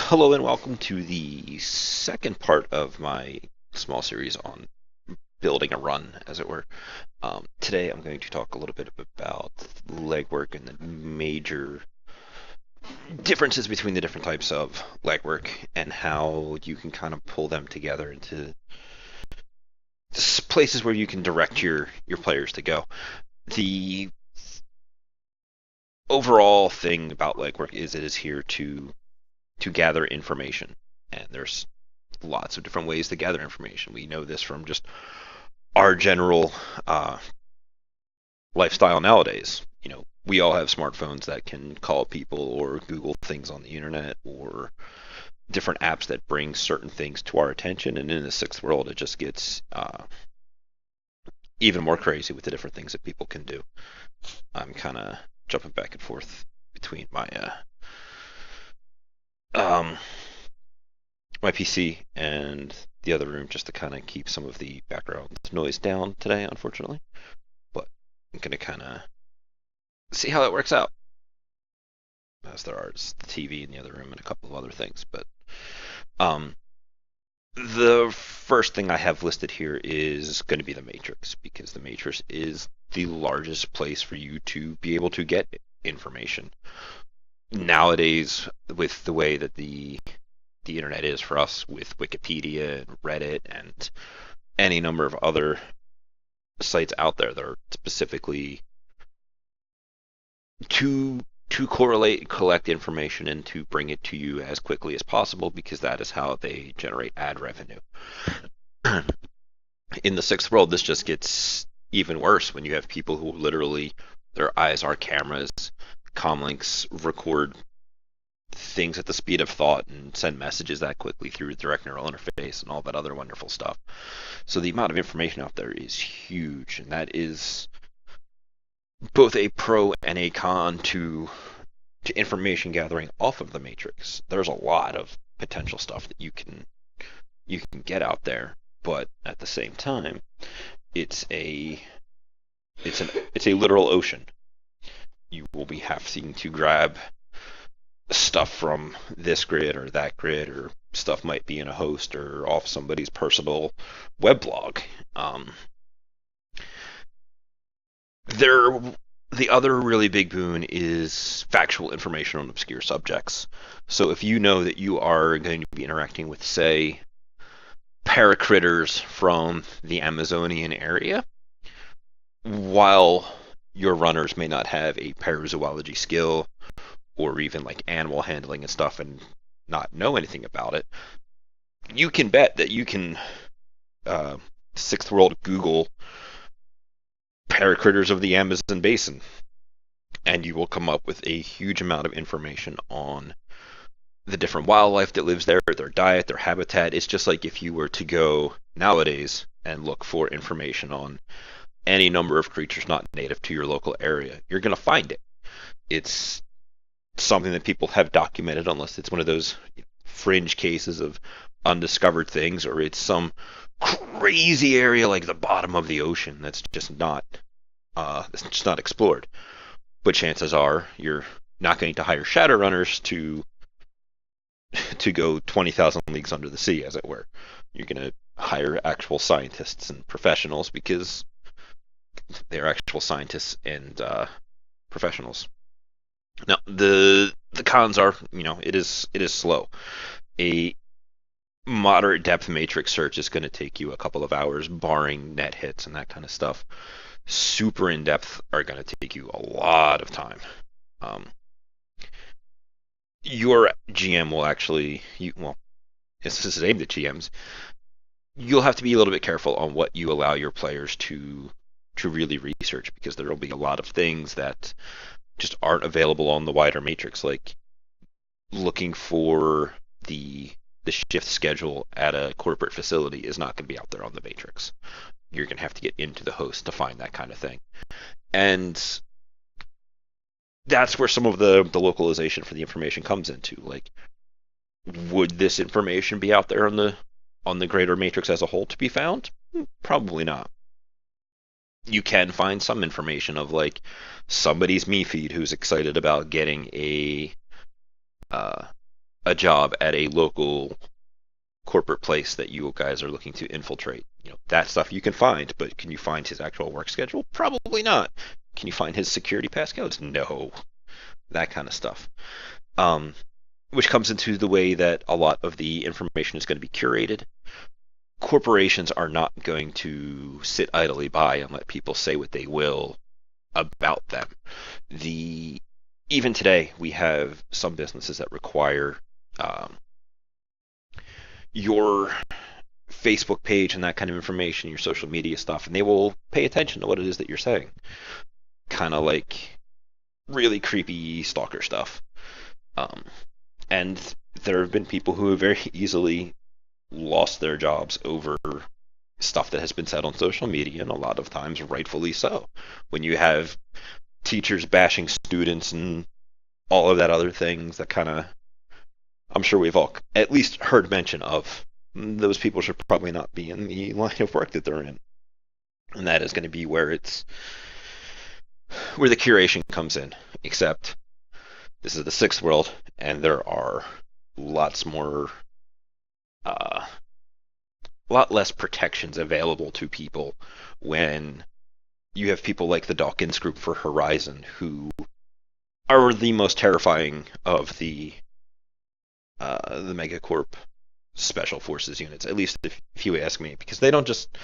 Hello and welcome to the second part of my small series on building a run, as it were. Today I'm going to talk a little bit about legwork and the major differences between the different types of legwork and how you can kind of pull them together into places where you can direct your players to go. The overall thing about legwork is it is here to gather information, and there's lots of different ways to gather information. We know this from just our general uh, lifestyle nowadays. We all have smartphones that can call people or Google things on the internet or different apps that bring certain things to our attention. And in the sixth world, it just gets even more crazy with the different things that people can do. I'm kind of jumping back and forth between um, my PC and the other room just to kind of keep some of the background noise down today, unfortunately. But I'm going to kind of see how that works out, as there are just the TV in the other room and a couple of other things. But um, the first thing I have listed here is going to be the Matrix, because the Matrix is the largest place for you to be able to get information. Nowadays, with the way that the internet is for us, with Wikipedia and Reddit and any number of other sites out there that are specifically to correlate and collect information and to bring it to you as quickly as possible, because that is how they generate ad revenue. In the sixth world, this just gets even worse when you have people who literally, their eyes are cameras, comlinks record things at the speed of thought and send messages that quickly through direct neural interface and all that other wonderful stuff. So the amount of information out there is huge, and that is both a pro and a con to information gathering off of the Matrix. There's a lot of potential stuff that you can get out there, but at the same time, it's a literal ocean. You will be having to grab stuff from this grid or that grid, or stuff might be in a host or off somebody's personal weblog. There, the other really big boon is factual information on obscure subjects. So if you know that you are going to be interacting with, say, paracritters from the Amazonian area, while your runners may not have a parazoology skill or even like animal handling and stuff and not know anything about it, you can bet that you can sixth world Google paracritters of the Amazon basin, and you will come up with a huge amount of information on the different wildlife that lives there, their diet, their habitat. It's just like if you were to go nowadays and look for information on any number of creatures not native to your local area, you're going to find it. It's something that people have documented, unless it's one of those fringe cases of undiscovered things, or it's some crazy area like the bottom of the ocean that's just not explored. But chances are you're not going to hire shadowrunners to go 20,000 leagues under the sea, as it were. You're going to hire actual scientists and professionals, because they're actual scientists and professionals. Now, the cons are, it is slow. A moderate depth matrix search is going to take you a couple of hours, barring net hits and that kind of stuff. Super in depth are going to take you a lot of time. Your GM will actually, this is aimed at GMs. You'll have to be a little bit careful on what you allow your players to really research, because there will be a lot of things that just aren't available on the wider matrix, like looking for the shift schedule at a corporate facility is not going to be out there on the matrix. You're going to have to get into the host to find that kind of thing. And that's where some of the localization for the information comes into. Like, would this information be out there on the greater matrix as a whole to be found? Probably not. You can find some information of like somebody's me feed who's excited about getting a a job at a local corporate place that you guys are looking to infiltrate. That stuff you can find, but can you find his actual work schedule? Probably not. Can you find his security passcodes? No. That kind of stuff. Um, which comes into the way that a lot of the information is going to be curated. Corporations are not going to sit idly by and let people say what they will about them. Even today, we have some businesses that require your Facebook page and that kind of information, your social media stuff, and they will pay attention to what it is that you're saying. Kind of like really creepy stalker stuff. And there have been people who have very easily lost their jobs over stuff that has been said on social media, and a lot of times rightfully so. When you have teachers bashing students and all of that other things that kind of, I'm sure we've all at least heard mention of, those people should probably not be in the line of work that they're in. And that is going to be where the curation comes in. Except this is the sixth world, and there are lots more, a lot less protections available to people when you have people like the Dawkins Group for Horizon, who are the most terrifying of the Megacorp Special Forces units, at least if you ask me, because they don't just,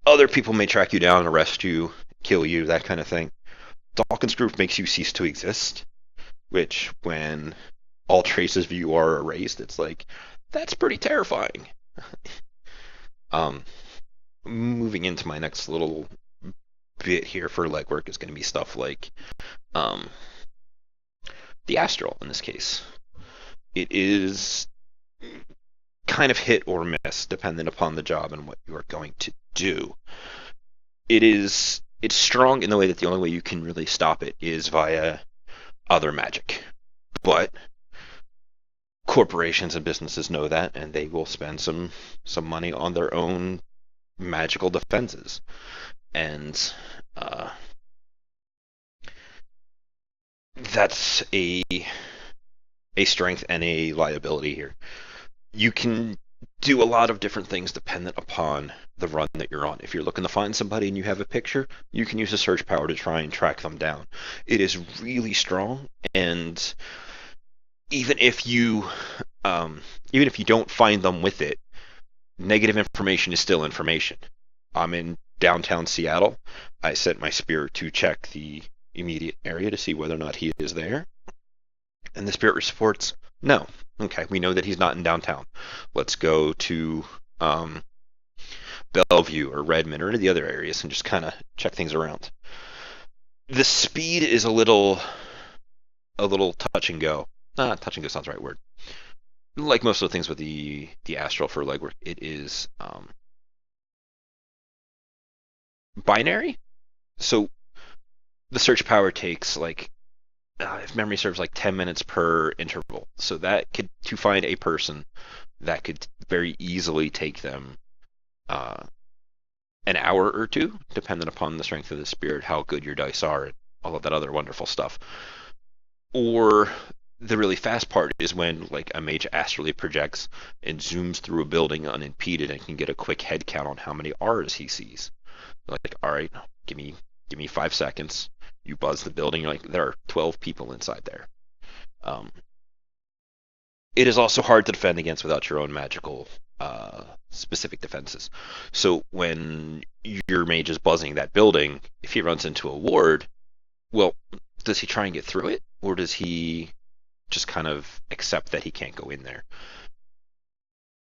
other people may track you down, arrest you, kill you, that kind of thing. Dawkins Group makes you cease to exist, which, when all traces of you are erased, it's like, that's pretty terrifying. Moving into my next little bit here for legwork is going to be stuff like the astral in this case. It is kind of hit or miss dependent upon the job and what you are going to do. It's strong in the way that the only way you can really stop it is via other magic. But corporations and businesses know that, and they will spend some money on their own magical defenses. And that's a strength and a liability here. You can do a lot of different things dependent upon the run that you're on. If you're looking to find somebody and you have a picture, you can use the search power to try and track them down. It is really strong, and even if you don't find them with it, negative information is still information. I'm in downtown Seattle. I sent my spirit to check the immediate area to see whether or not he is there. And the spirit reports, no. Okay, we know that he's not in downtown. Let's go to Bellevue or Redmond or any of the other areas and just kind of check things around. The speed is a little touch and go. Touch and go sounds the right word. Like most of the things with the astral for legwork, it is binary. So the search power takes if memory serves, 10 minutes per interval. So to find a person, that could very easily take them an hour or two, depending upon the strength of the spirit, how good your dice are, and all of that other wonderful stuff. Or the really fast part is when a mage astrally projects and zooms through a building unimpeded and can get a quick head count on how many R's he sees. All right, give me 5 seconds. You buzz the building, you're there are 12 people inside there. It is also hard to defend against without your own magical specific defenses. So when your mage is buzzing that building, if he runs into a ward, well, does he try and get through it? Or does he just kind of accept that he can't go in there?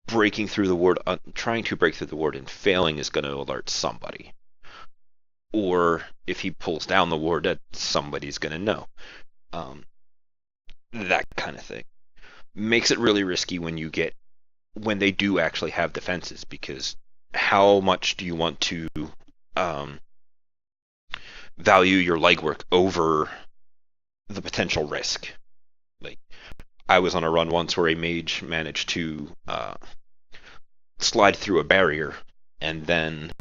Breaking through the ward, trying to break through the ward and failing is going to alert somebody. Or if he pulls down the ward, that somebody's going to know. That kind of thing. Makes it really risky when they do actually have defenses, because how much do you want to value your legwork over the potential risk? I was on a run once where a mage managed to slide through a barrier, and then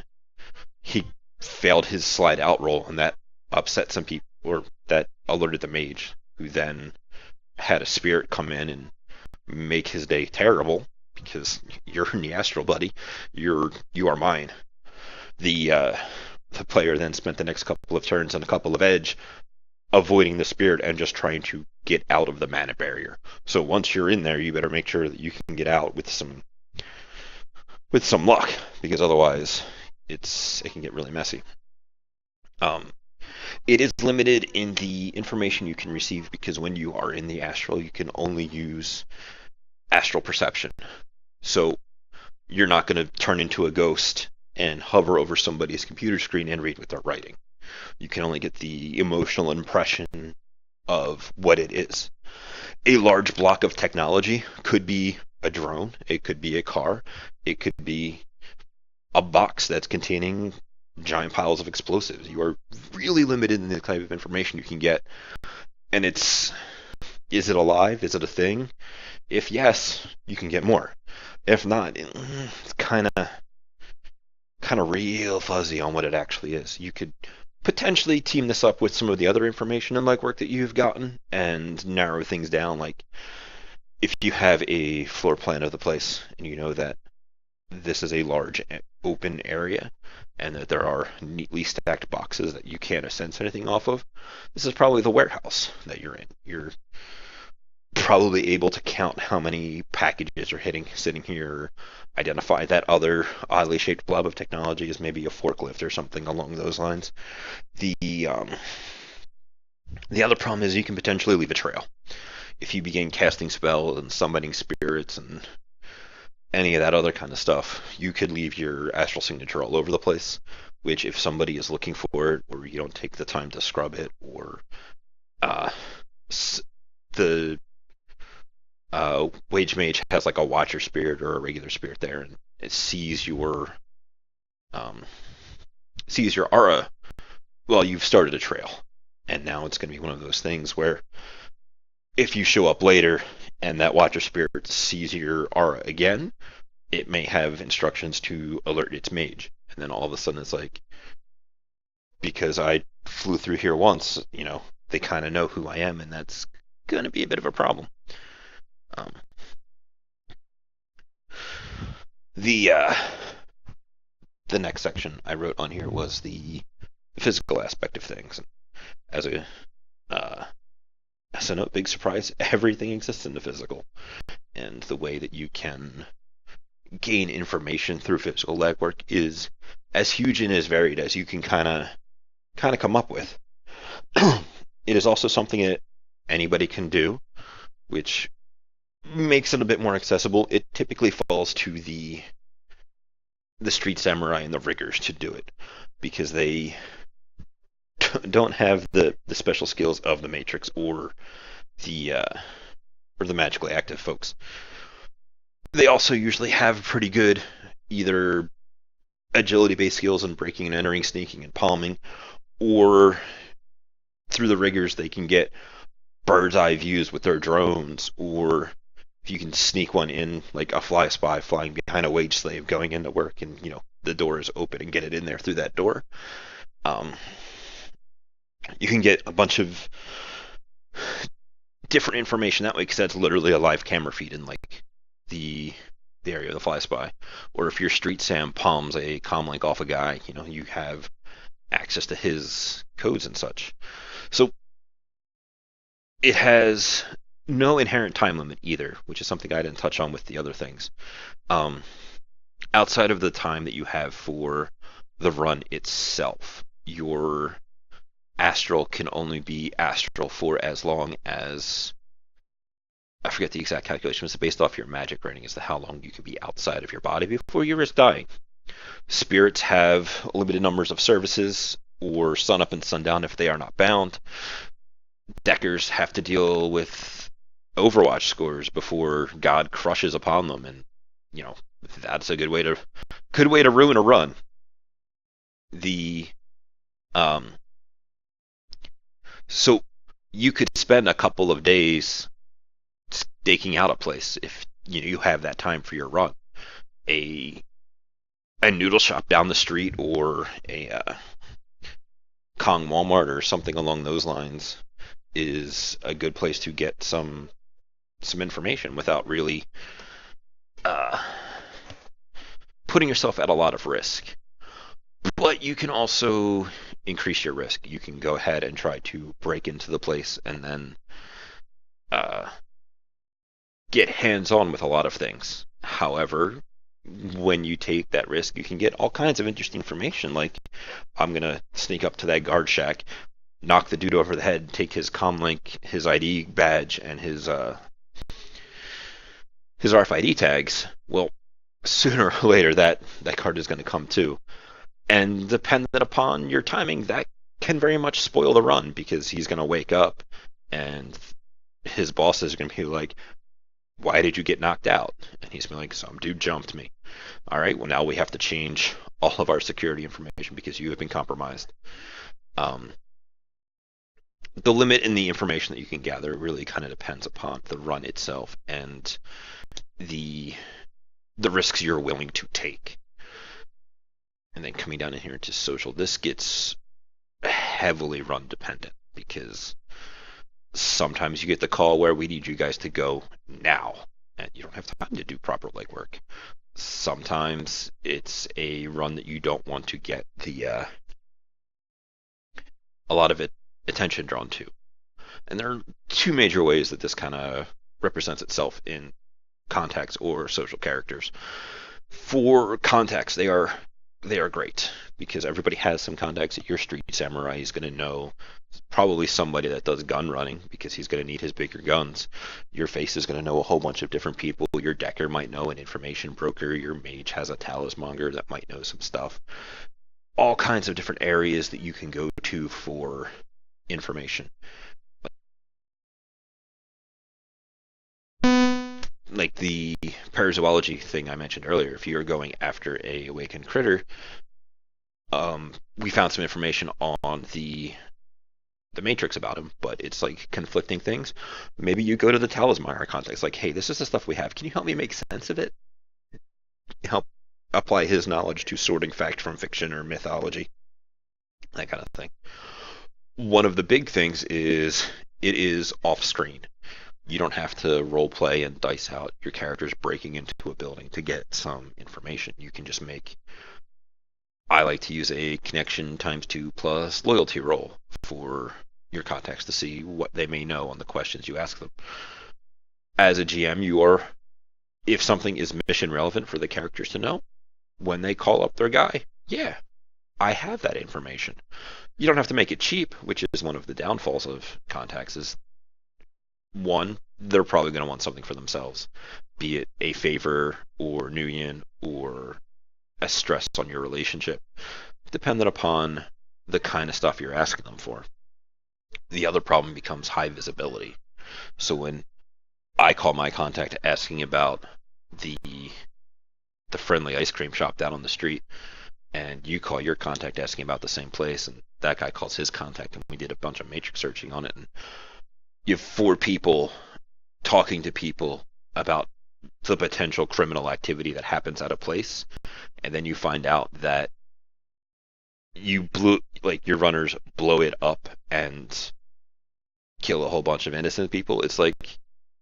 he failed his slide out roll, and that upset some people, or that alerted the mage, who then had a spirit come in and make his day terrible because you're in the astral, buddy. You are mine. The player then spent the next couple of turns on a couple of edge avoiding the spirit and just trying to get out of the mana barrier. So once you're in there, you better make sure that you can get out with some luck, because otherwise it can get really messy. Um, it is limited in the information you can receive because when you are in the astral, you can only use astral perception. So you're not going to turn into a ghost and hover over somebody's computer screen and read what they're writing. You can only get the emotional impression of what it is. A large block of technology could be a drone, it could be a car, it could be a box that's containing giant piles of explosives. You are really limited in the type of information you can get. And is it alive? Is it a thing? If yes, you can get more. If not, it's kind of real fuzzy on what it actually is. You could potentially team this up with some of the other information and legwork that you've gotten and narrow things down. Like if you have a floor plan of the place and you know that this is a large open area and that there are neatly stacked boxes that you can't sense anything off of, this is probably the warehouse that you're in. You're probably able to count how many packages are sitting here, identify that other oddly shaped blob of technology as maybe a forklift or something along those lines. The other problem is you can potentially leave a trail. If you begin casting spells and summoning spirits and any of that other kind of stuff, you could leave your astral signature all over the place, which if somebody is looking for it, or you don't take the time to scrub it, or the Wage Mage has like a Watcher spirit or a regular spirit there, and it sees your aura. Well, you've started a trail, and now it's going to be one of those things where if you show up later and that Watcher spirit sees your aura again, it may have instructions to alert its mage, and then all of a sudden it's like, because I flew through here once, they kind of know who I am, and that's going to be a bit of a problem. The next section I wrote on here was the physical aspect of things. As a no big surprise, everything exists in the physical, and the way that you can gain information through physical legwork is as huge and as varied as you can kind of come up with. It is also something that anybody can do, which makes it a bit more accessible. It typically falls to the street samurai and the riggers to do it, because they don't have the special skills of the Matrix or the magically active folks. They also usually have pretty good either agility-based skills in breaking and entering, sneaking and palming, or through the riggers they can get bird's eye views with their drones, or if you can sneak one in, like a fly spy flying behind a wage slave going into work, and the door is open, and get it in there through that door. You can get a bunch of different information that way, because that's literally a live camera feed in like the area of the fly spy. Or if your street sam palms a comlink off a guy, you have access to his codes and such. So it has no inherent time limit either, which is something I didn't touch on with the other things. Outside of the time that you have for the run itself, your astral can only be astral for as long as, I forget the exact calculation, it's based off your magic rating as to how long you can be outside of your body before you risk dying. Spirits have limited numbers of services, or sun up and sundown if they are not bound. Deckers have to deal with Overwatch scores before God crushes upon them, and that's a good way to ruin a run. So you could spend a couple of days staking out a place if you have that time for your run. A noodle shop down the street, or a Kong Walmart or something along those lines, is a good place to get some some information without really uh, putting yourself at a lot of risk. But you can also increase your risk. You can go ahead and try to break into the place and then uh, get hands-on with a lot of things. However, when you take that risk, you can get all kinds of interesting information. Like, I'm gonna sneak up to that guard shack, knock the dude over the head, take his comlink, his ID badge, and his RFID tags. Well, sooner or later that card is going to come too. And dependent upon your timing, that can very much spoil the run because he's going to wake up and his bosses are going to be like, why did you get knocked out? And he's going to be like, some dude jumped me. All right, well, now we have to change all of our security information because you have been compromised. Um, the limit in the information that you can gather really kind of depends upon the run itself and the risks you're willing to take. And then coming down in here into social, this gets heavily run dependent because sometimes you get the call where we need you guys to go now, and you don't have time to do proper legwork. Sometimes it's a run that you don't want to get a lot of attention drawn to. And there are two major ways that this kind of represents itself in contacts or social characters. For contacts, they are great because everybody has some contacts. Your street samurai is going to know probably somebody that does gun running because he's going to need his bigger guns. Your face is going to know a whole bunch of different people. Your decker might know an information broker. Your mage has a talismonger that might know some stuff. All kinds of different areas that you can go to for information. Like the parazoology thing I mentioned earlier, if you're going after a awakened critter, we found some information on the matrix about him, but it's like conflicting things. Maybe you go to the talisman context, like, hey, this is the stuff we have. Can you help me make sense of it? Help apply his knowledge to sorting fact from fiction or mythology, that kind of thing. One of the big things is it is off screen. You don't have to role play and dice out your characters breaking into a building to get some information. You can just make, I like to use a connection times 2 plus loyalty roll for your contacts to see what they may know on the questions you ask them. As a GM, you are, if something is mission relevant for the characters to know, when they call up their guy, yeah, I have that information. You don't have to make it cheap, which is one of the downfalls of contacts, is one, they're probably going to want something for themselves, be it a favor or Nuyen or a stress on your relationship, dependent upon the kind of stuff you're asking them for. The other problem becomes high visibility. So when I call my contact asking about the friendly ice cream shop down on the street, and you call your contact asking about the same place, and that guy calls his contact, and we did a bunch of matrix searching on it, and you have 4 people talking to people about the potential criminal activity that happens at a place, and then you find out that your runners blow it up and kill a whole bunch of innocent people. It's like,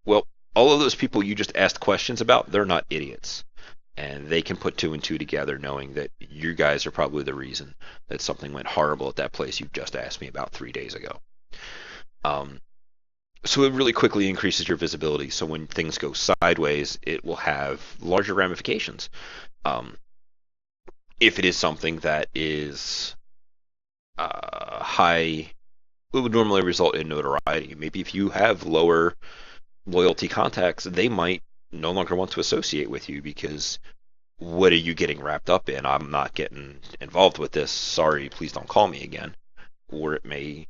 well, all of those people you just asked questions about, they're not idiots. And they can put 2 and 2 together knowing that you guys are probably the reason that something went horrible at that place you just asked me about 3 days ago. So it really quickly increases your visibility. So when things go sideways, it will have larger ramifications. If it is something that is high, it would normally result in notoriety. Maybe if you have lower loyalty contacts, they might no longer want to associate with you because what are you getting wrapped up in? I'm not getting involved with this. Sorry, please don't call me again. Or it may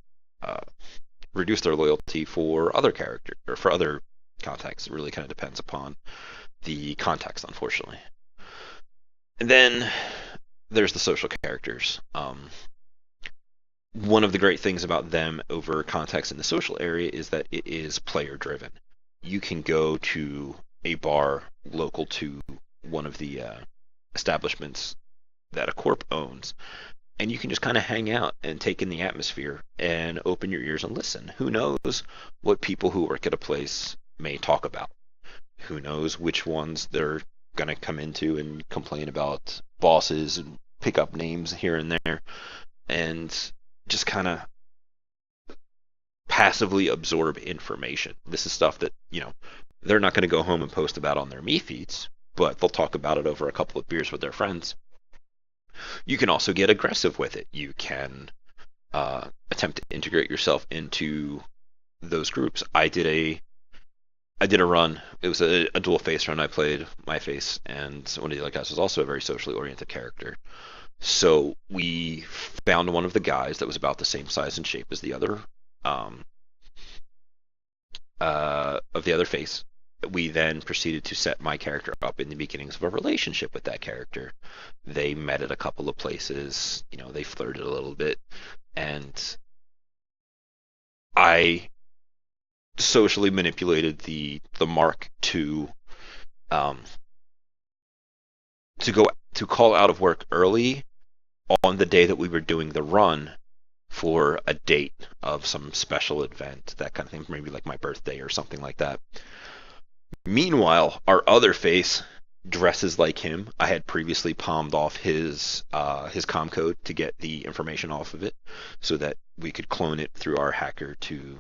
reduce their loyalty for other characters or for other contacts. It really kind of depends upon the context, unfortunately. And then there's the social characters. One of the great things about them over contacts in the social area is that it is player driven. You can go to a bar local to one of the establishments that a corp owns, and you can just kind of hang out and take in the atmosphere and open your ears and listen. Who knows what people who work at a place may talk about. Who knows which ones they're going to come into and complain about bosses and pick up names here and there and just kind of passively absorb information. This is stuff that, they're not going to go home and post about on their me feeds, but they'll talk about it over a couple of beers with their friends. You can also get aggressive with it. You can attempt to integrate yourself into those groups. I did a run. It was a dual face run. I played my face, and one of the other guys was also a very socially oriented character. So we found one of the guys that was about the same size and shape as the other um, of the other face. We then proceeded to set my character up in the beginnings of a relationship with that character. They met at a couple of places. They flirted a little bit, and I socially manipulated the mark um, to call out of work early on the day that we were doing the run for a date of some special event, that kind of thing, maybe like my birthday or something like that. Meanwhile, our other face dresses like him. I had previously palmed off his com code to get the information off of it, so that we could clone it through our hacker to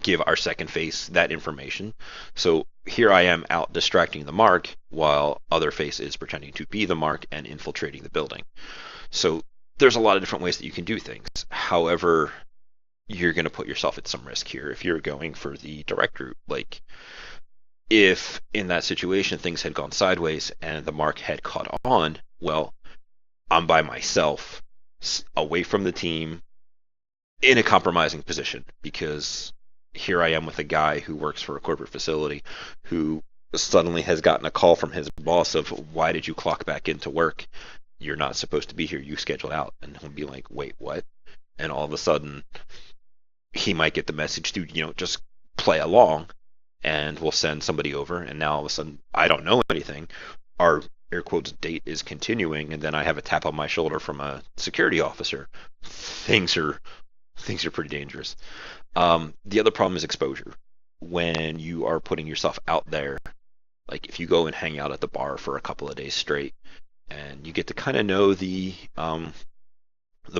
give our second face that information. So here I am out distracting the mark while other face is pretending to be the mark and infiltrating the building. So there's a lot of different ways that you can do things. However, you're going to put yourself at some risk here if you're going for the direct route. Like, if in that situation things had gone sideways and the mark had caught on, well, I'm by myself, away from the team, in a compromising position, because here I am with a guy who works for a corporate facility who suddenly has gotten a call from his boss of, why did you clock back into work? You're not supposed to be here. You scheduled out. And he'll be like, wait, what? And all of a sudden, he might get the message to, just play along, and we'll send somebody over. And now all of a sudden, I don't know anything. Our air quotes date is continuing, and then I have a tap on my shoulder from a security officer. Things are pretty dangerous. The other problem is exposure. When you are putting yourself out there, like if you go and hang out at the bar for a couple of days straight, and you get to kind of know the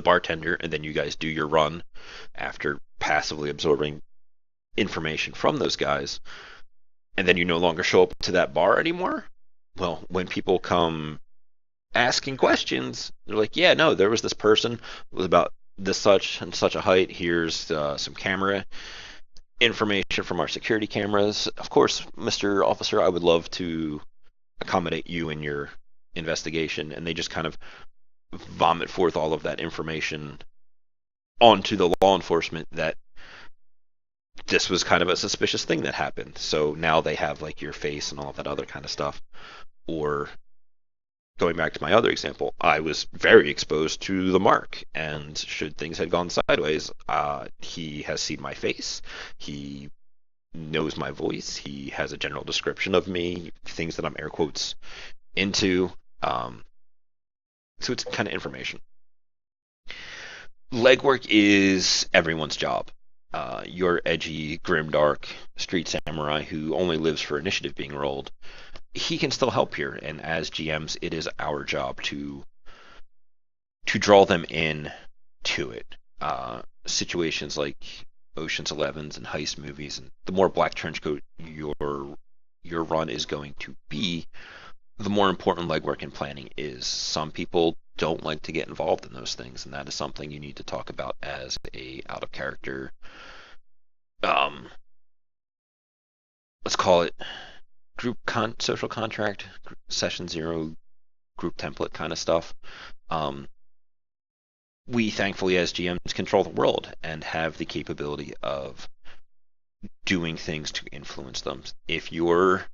bartender, and then you guys do your run after passively absorbing information from those guys, and then you no longer show up to that bar anymore. Well, when people come asking questions, they're like, yeah, no, there was this person with about this such and such a height. Here's some camera information from our security cameras. Of course, Mr. Officer, I would love to accommodate you in your investigation. And they just kind of vomit forth all of that information onto the law enforcement that this was kind of a suspicious thing that happened. So now they have like your face and all of that other kind of stuff. Or going back to my other example, I was very exposed to the mark, and should things had gone sideways, he has seen my face, he knows my voice, he has a general description of me, things that I'm air quotes into. So it's kind of information. Legwork is everyone's job. Your edgy, grimdark street samurai who only lives for initiative being rolled, he can still help here. And as GMs, it is our job to draw them in to it. Situations like Ocean's Elevens and heist movies, and the more black trench coat your run is going to be, the more important legwork and planning is. Some people don't like to get involved in those things, and that is something you need to talk about as a out of character, let's call it social contract, session zero, group template kind of stuff. We thankfully as GMs control the world and have the capability of doing things to influence them. If your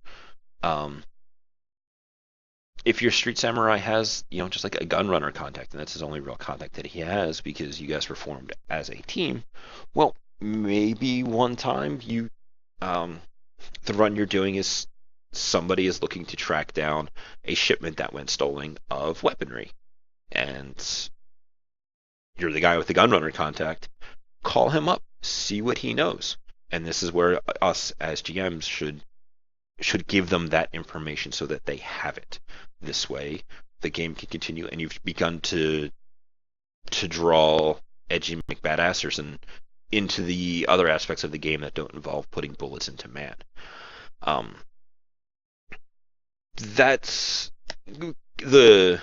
street samurai has, just like a gun runner contact, and that's his only real contact that he has because you guys were formed as a team, well, maybe one time the run you're doing is somebody is looking to track down a shipment that went stolen of weaponry, and you're the guy with the gun runner contact. Call him up, see what he knows. And this is where us as GMs should give them that information so that they have it. This way, the game can continue, and you've begun to draw edgy McBadassers and into the other aspects of the game that don't involve putting bullets into man. Um, that's the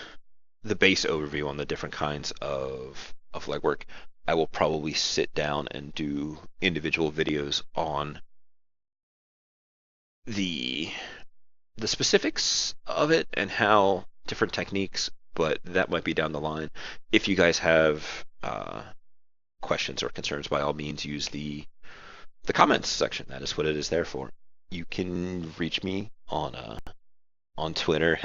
base overview on the different kinds of legwork. I will probably sit down and do individual videos on the specifics of it and how different techniques, but that might be down the line. If you guys have questions or concerns, by all means use the comments section. That is what it is there for. You can reach me on Twitter